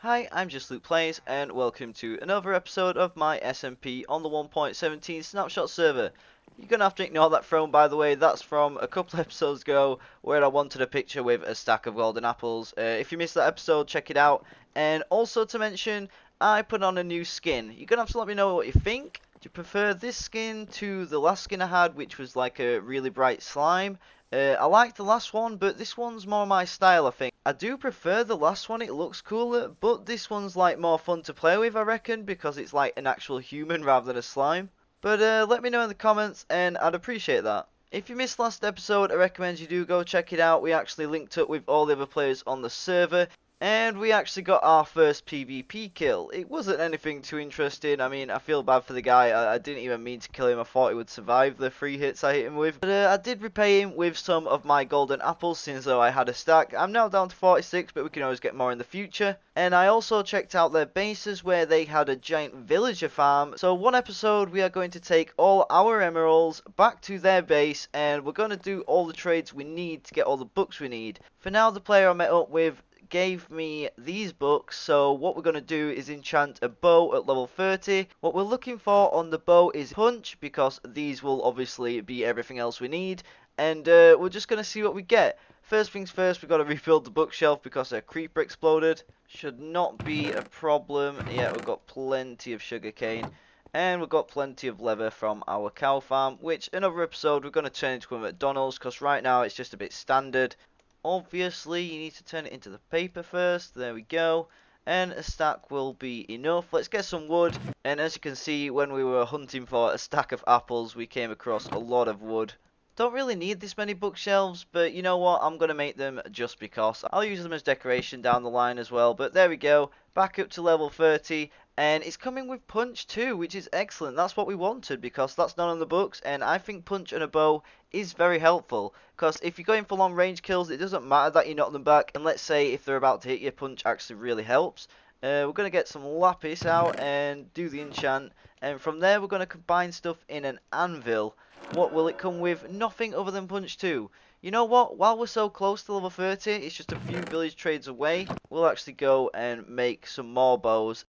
Hi, I'm just Luke Plays, and welcome to another episode of my SMP on the 1.17 snapshot server. You're gonna have to ignore that throne, by the way. That's from a couple episodes ago where I wanted a picture with a stack of golden apples. If you missed that episode, check it out. And also to mention, I put on a new skin. You're gonna have to let me know what you think. Do you prefer this skin to the last skin I had, which was like a really bright slime? I like the last one, but this one's more my style, I think. I do prefer the last one, it looks cooler, but this one's like more fun to play with, I reckon, because it's like an actual human rather than a slime. But let me know in the comments, and I'd appreciate that. If you missed last episode, I recommend you do go check it out. We actually linked up with all the other players on the server, and we actually got our first PvP kill. It wasn't anything too interesting. I mean, I feel bad for the guy. I didn't even mean to kill him. I thought he would survive the 3 hits I hit him with. But I did repay him with some of my golden apples, since though I had a stack. I'm now down to 46, but we can always get more in the future. And I also checked out their bases where they had a giant villager farm. So one episode we are going to take all our emeralds back to their base, and we're going to do all the trades we need to get all the books we need. For now, the player I met up with gave me these books, so what we're going to do is enchant a bow at level 30. What we're looking for on the bow is punch, because these will obviously be everything else we need, and we're just going to see what we get. First things first, we've got to rebuild the bookshelf because a creeper exploded. Should not be a problem. Yeah, we've got plenty of sugarcane. And we've got plenty of leather from our cow farm, which another episode we're going to turn into a McDonald's, because right now it's just a bit standard. Obviously, you need to turn it into the paper first. There we go. And a stack will be enough. Let's get some wood. And as you can see, when we were hunting for a stack of apples, we came across a lot of wood. Don't really need this many bookshelves, but you know what? I'm going to make them just because. I'll use them as decoration down the line as well. But there we go. Back up to level 30. And it's coming with punch too, which is excellent. That's what we wanted, because that's not on the books. And I think punch and a bow is very helpful, because if you're going for long range kills, it doesn't matter that you knock them back. And let's say if they're about to hit you, punch actually really helps. We're going to get some lapis out and do the enchant. And from there, we're going to combine stuff in an anvil. What will it come with? Nothing other than punch 2. You know what? While we're so close to level 30, it's just a few village trades away. We'll actually go and make some more bows.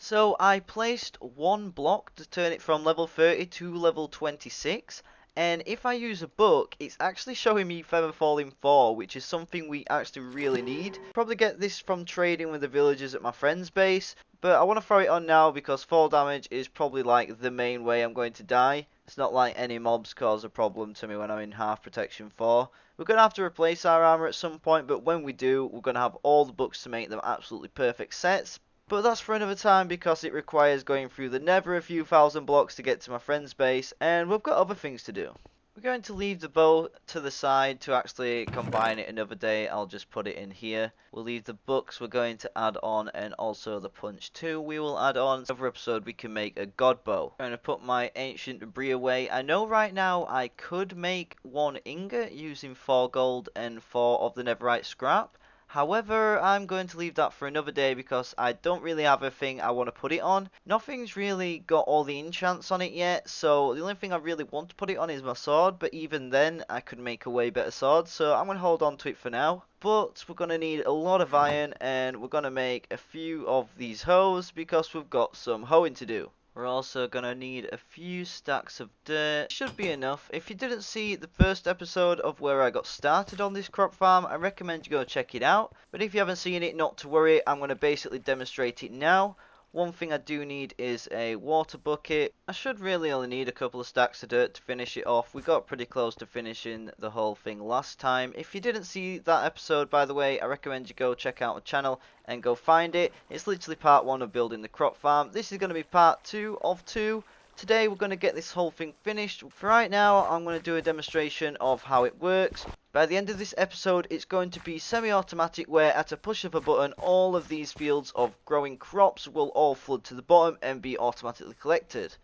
So I placed one block to turn it from level 30 to level 26. And if I use a book, it's actually showing me Feather Falling 4, which is something we actually really need. Probably get this from trading with the villagers at my friend's base. But I want to throw it on now because fall damage is probably like the main way I'm going to die. It's not like any mobs cause a problem to me when I'm in half protection 4. We're going to have to replace our armor at some point, but when we do, we're going to have all the books to make them absolutely perfect sets. But that's for another time, because it requires going through the nether a few thousand blocks to get to my friend's base, and we've got other things to do. We're going to leave the bow to the side to actually combine it another day. I'll just put it in here. We'll leave the books we're going to add on, and also the punch 2 we will add on. Every episode we can make a god bow. I'm going to put my ancient debris away. I know right now I could make 1 ingot using 4 gold and 4 of the netherite scrap. However, I'm going to leave that for another day, because I don't really have a thing I want to put it on. Nothing's really got all the enchants on it yet, so the only thing I really want to put it on is my sword, but even then I could make a way better sword, so I'm going to hold on to it for now. But we're going to need a lot of iron, and we're going to make a few of these hoes, because we've got some hoeing to do. We're also going to need a few stacks of dirt. Should be enough. If you didn't see the first episode of where I got started on this crop farm, I recommend you go check it out. But if you haven't seen it, not to worry, I'm going to basically demonstrate it now. One thing I do need is a water bucket. I should really only need a couple of stacks of dirt to finish it off. We got pretty close to finishing the whole thing last time. If you didn't see that episode, by the way, I recommend you go check out the channel and go find it. It's literally part 1 of building the crop farm. This is going to be part 2 of 2. Today we're going to get this whole thing finished. For right now, I'm going to do a demonstration of how it works. By the end of this episode, it's going to be semi-automatic, where at a push of a button, all of these fields of growing crops will all flood to the bottom and be automatically collected.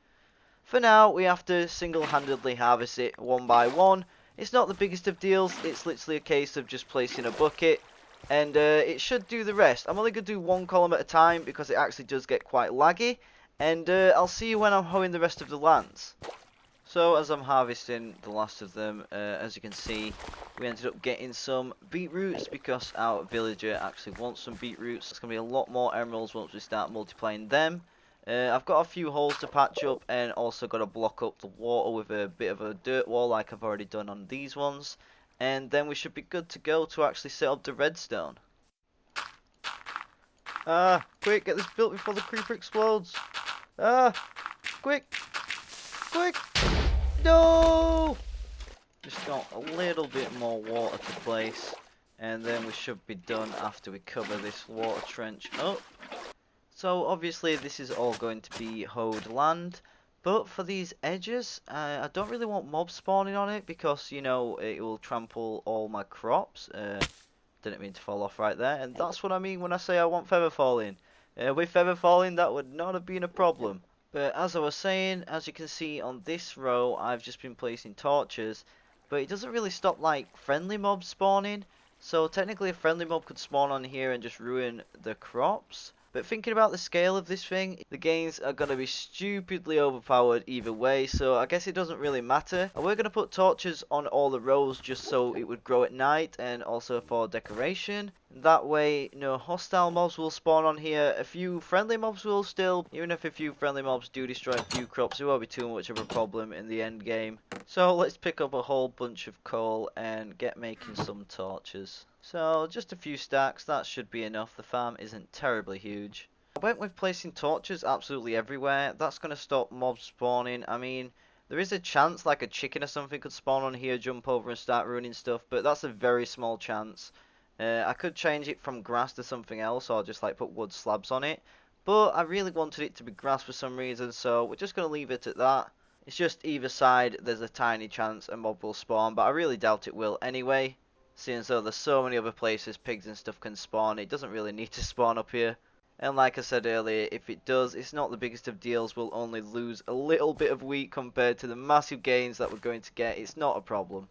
For now, we have to single-handedly harvest it one by one. It's not the biggest of deals. It's literally a case of just placing a bucket, and it should do the rest. I'm only going to do 1 column at a time, because it actually does get quite laggy. And I'll see you when I'm hoeing the rest of the lands. So as I'm harvesting the last of them, as you can see, we ended up getting some beetroots because our villager actually wants some beetroots. It's going to be a lot more emeralds once we start multiplying them. I've got a few holes to patch up and also got to block up the water with a bit of a dirt wall like I've already done on these ones. And then we should be good to go to actually set up the redstone. Ah, quick, get this built before the creeper explodes. Ah, quick, quick. No! Just got a little bit more water to place, and then we should be done after we cover this water trench up. So obviously this is all going to be hoed land, but for these edges, I don't really want mobs spawning on it because, you know, it will trample all my crops. Didn't mean to fall off right there, and that's what I mean when I say I want feather falling. With feather falling, that would not have been a problem. But as I was saying, as you can see on this row, I've just been placing torches, but it doesn't really stop like friendly mobs spawning. So technically a friendly mob could spawn on here and just ruin the crops. But thinking about the scale of this thing, the gains are going to be stupidly overpowered either way, so I guess it doesn't really matter. And we're going to put torches on all the rows just so it would grow at night and also for decoration. That way, no hostile mobs will spawn on here. A few friendly mobs will still. Even if a few friendly mobs do destroy a few crops, it won't be too much of a problem in the end game. So let's pick up a whole bunch of coal and get making some torches. So just a few stacks, that should be enough. The farm isn't terribly huge. I went with placing torches absolutely everywhere. That's going to stop mobs spawning. I mean, there is a chance like a chicken or something could spawn on here, jump over and start ruining stuff, but that's a very small chance. I could change it from grass to something else or just like put wood slabs on it. But I really wanted it to be grass for some reason, so we're just going to leave it at that. It's just either side there's a tiny chance a mob will spawn, but I really doubt it will anyway. Seeing as though there's so many other places pigs and stuff can spawn, it doesn't really need to spawn up here. And like I said earlier, if it does, it's not the biggest of deals. We'll only lose a little bit of wheat compared to the massive gains that we're going to get. It's not a problem.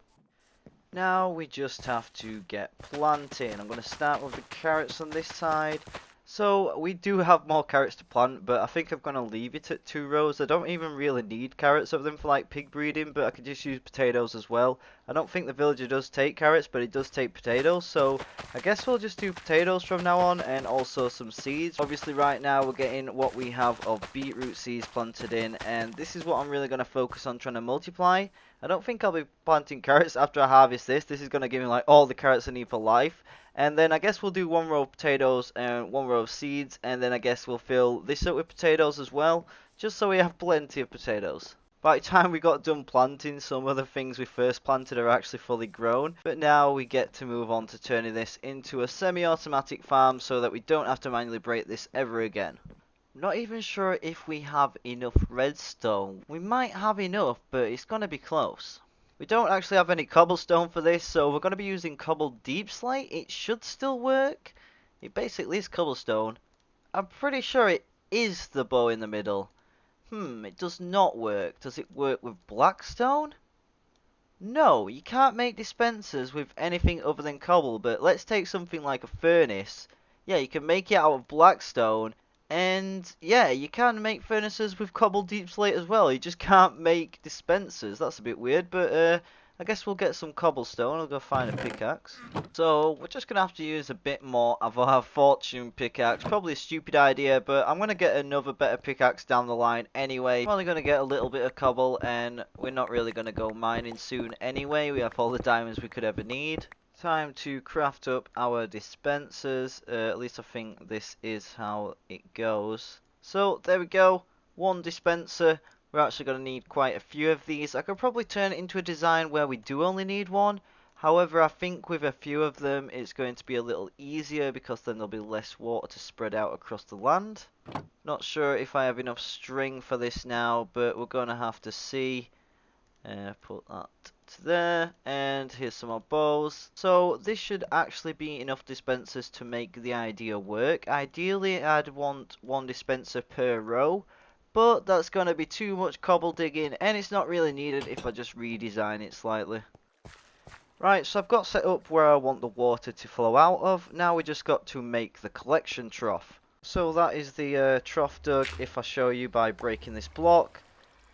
Now we just have to get planting. I'm going to start with the carrots on this side. So we do have more carrots to plant, but I think I'm going to leave it at 2 rows. I don't even really need carrots of them for like pig breeding, but I could just use potatoes as well. I don't think the villager does take carrots, but it does take potatoes, so I guess we'll just do potatoes from now on, and also some seeds. Obviously right now we're getting what we have of beetroot seeds planted in, and this is what I'm really going to focus on trying to multiply. I don't think I'll be planting carrots after I harvest this. This is going to give me like all the carrots I need for life. And then I guess we'll do 1 row of potatoes and 1 row of seeds, and then I guess we'll fill this up with potatoes as well, just so we have plenty of potatoes. By the time we got done planting, some of the things we first planted are actually fully grown, but now we get to move on to turning this into a semi-automatic farm so that we don't have to manually break this ever again. Not even sure if we have enough redstone. We might have enough, but it's going to be close. We don't actually have any cobblestone for this, so we're going to be using cobble deep slate. It should still work. It basically is cobblestone. I'm pretty sure it is the bow in the middle. It does not work. Does it work with blackstone? No, you can't make dispensers with anything other than cobble, but let's take something like a furnace. Yeah, you can make it out of blackstone, and yeah, you can make furnaces with cobble deep slate as well. You just can't make dispensers. That's a bit weird, but I guess we'll get some cobblestone. I'll go find a pickaxe. So we're just gonna have to use a bit more of our fortune pickaxe. Probably a stupid idea, but I'm gonna get another better pickaxe down the line anyway. I'm only gonna get a little bit of cobble, and we're not really gonna go mining soon anyway. We have all the diamonds we could ever need. Time to craft up our dispensers. At least I think this is how it goes. So there we go. 1 dispenser. We're actually going to need quite a few of these. I could probably turn it into a design where we do only need 1. However, I think with a few of them it's going to be a little easier because then there'll be less water to spread out across the land. Not sure if I have enough string for this now, but we're going to have to see. Put that to there, and here's some more bows. So this should actually be enough dispensers to make the idea work. Ideally I'd want 1 dispenser per row, but that's going to be too much cobble digging, and it's not really needed if I just redesign it slightly. Right, so I've got set up where I want the water to flow out of. Now we just got to make the collection trough. So that is the trough dug if I show you by breaking this block.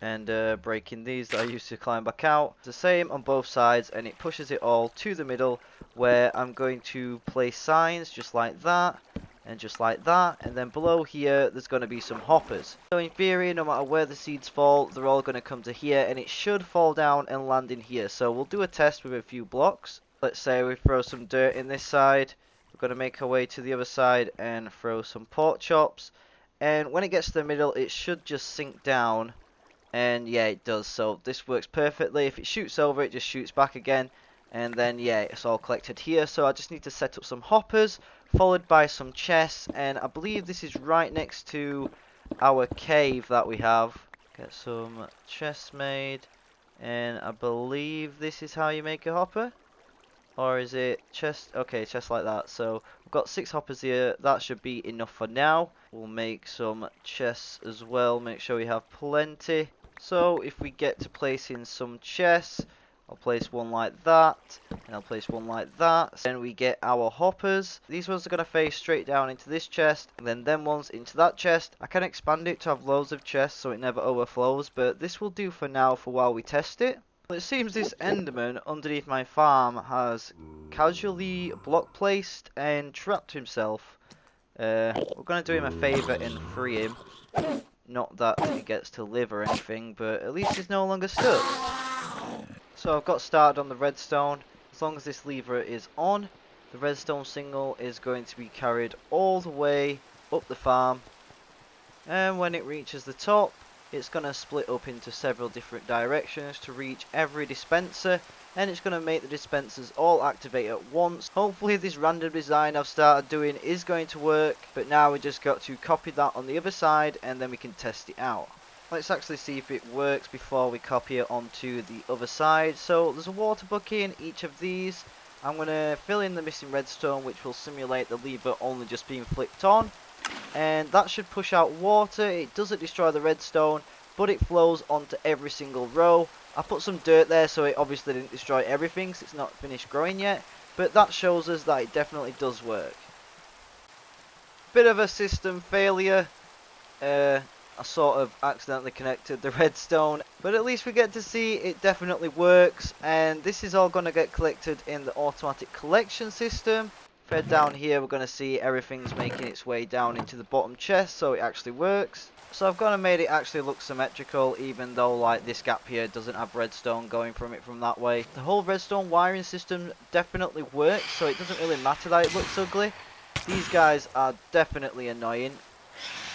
and breaking these that I used to climb back out. It's the same on both sides, and it pushes it all to the middle, where I'm going to place signs just like that, and just like that, and then below here there's going to be some hoppers. So in theory, no matter where the seeds fall, they're all going to come to here, and it should fall down and land in here. So we'll do a test with a few blocks. Let's say we throw some dirt in this side. We're going to make our way to the other side and throw some pork chops, and when it gets to the middle it should just sink down. And yeah, it does. So this works perfectly. If it shoots over, it just shoots back again. And then yeah, it's all collected here. So I just need to set up some hoppers, followed by some chests. And I believe this is right next to our cave that we have. Get some chests made. And I believe this is how you make a hopper. Or is it chest? Okay, chest like that. So we've got 6 hoppers here. That should be enough for now. We'll make some chests as well. Make sure we have plenty. So if we get to placing some chests, I'll place one like that, and I'll place one like that. Then we get our hoppers. These ones are going to face straight down into this chest, and then them ones into that chest. I can expand it to have loads of chests so it never overflows, but this will do for now for while we test it. Well, it seems this Enderman underneath my farm has casually block placed and trapped himself. We're going to do him a favour and free him. Not that he gets to live or anything, but at least he's no longer stuck. So I've got started on the redstone. As long as this lever is on, the redstone signal is going to be carried all the way up the farm. And when it reaches the top, it's going to split up into several different directions to reach every dispenser, and it's going to make the dispensers all activate at once. Hopefully this random design I've started doing is going to work, but now we just got to copy that on the other side and then we can test it out. Let's actually see if it works before we copy it onto the other side. So there's a water bucket in each of these. I'm going to fill in the missing redstone, which will simulate the lever only just being flipped on. And that should push out water. It doesn't destroy the redstone, but it flows onto every single row. I put some dirt there so it obviously didn't destroy everything because it's not finished growing yet, but that shows us that it definitely does work. Bit of a system failure. I sort of accidentally connected the redstone, but at least we get to see it definitely works, and this is all going to get collected in the automatic collection system. Head down here, we're going to see everything's making its way down into the bottom chest, so it actually works. So I've gone and made it actually look symmetrical, even though like this gap here doesn't have redstone going from it from that way. The whole redstone wiring system definitely works, so it doesn't really matter that it looks ugly. These guys are definitely annoying.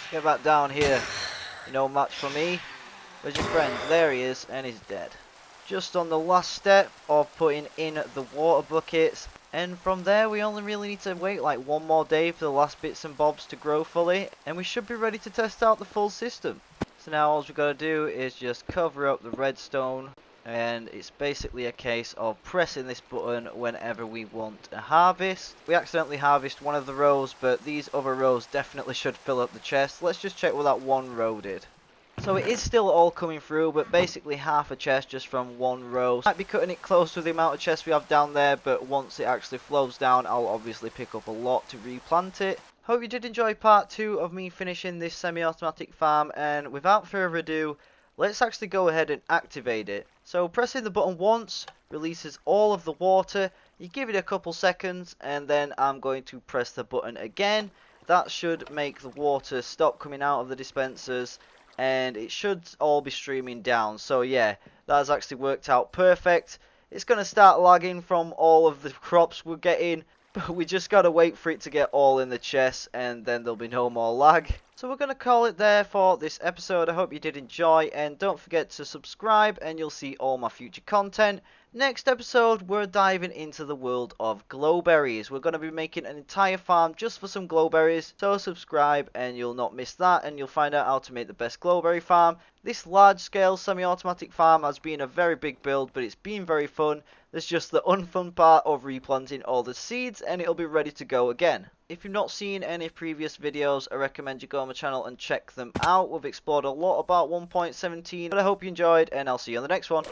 Get back down here. No match for me. Where's your friend? There he is, and he's dead. Just on the last step of putting in the water buckets, and from there we only really need to wait like one more day for the last bits and bobs to grow fully, and we should be ready to test out the full system. So now all we've got to do is just cover up the redstone, and it's basically a case of pressing this button whenever we want a harvest. We accidentally harvest one of the rows, but these other rows definitely should fill up the chest. Let's just check what that one row did. So it is still all coming through, but basically half a chest just from one row. Might be cutting it close to the amount of chests we have down there, but once it actually flows down, I'll obviously pick up a lot to replant it. Hope you did enjoy part 2 of me finishing this semi-automatic farm, and without further ado, let's actually go ahead and activate it. So pressing the button once releases all of the water. You give it a couple seconds, and then I'm going to press the button again. That should make the water stop coming out of the dispensers, and it should all be streaming down. So yeah, that has actually worked out perfect. It's going to start lagging from all of the crops we're getting, but we just got to wait for it to get all in the chest, and then there'll be no more lag. So we're going to call it there for this episode. I hope you did enjoy, and don't forget to subscribe and you'll see all my future content. Next episode, we're diving into the world of glowberries. We're going to be making an entire farm just for some glowberries, so subscribe and you'll not miss that, and you'll find out how to make the best glowberry farm. This large-scale semi-automatic farm has been a very big build, but it's been very fun. There's just the unfun part of replanting all the seeds, and it'll be ready to go again. If you've not seen any previous videos, I recommend you go on my channel and check them out. We've explored a lot about 1.17, but I hope you enjoyed, and I'll see you on the next one.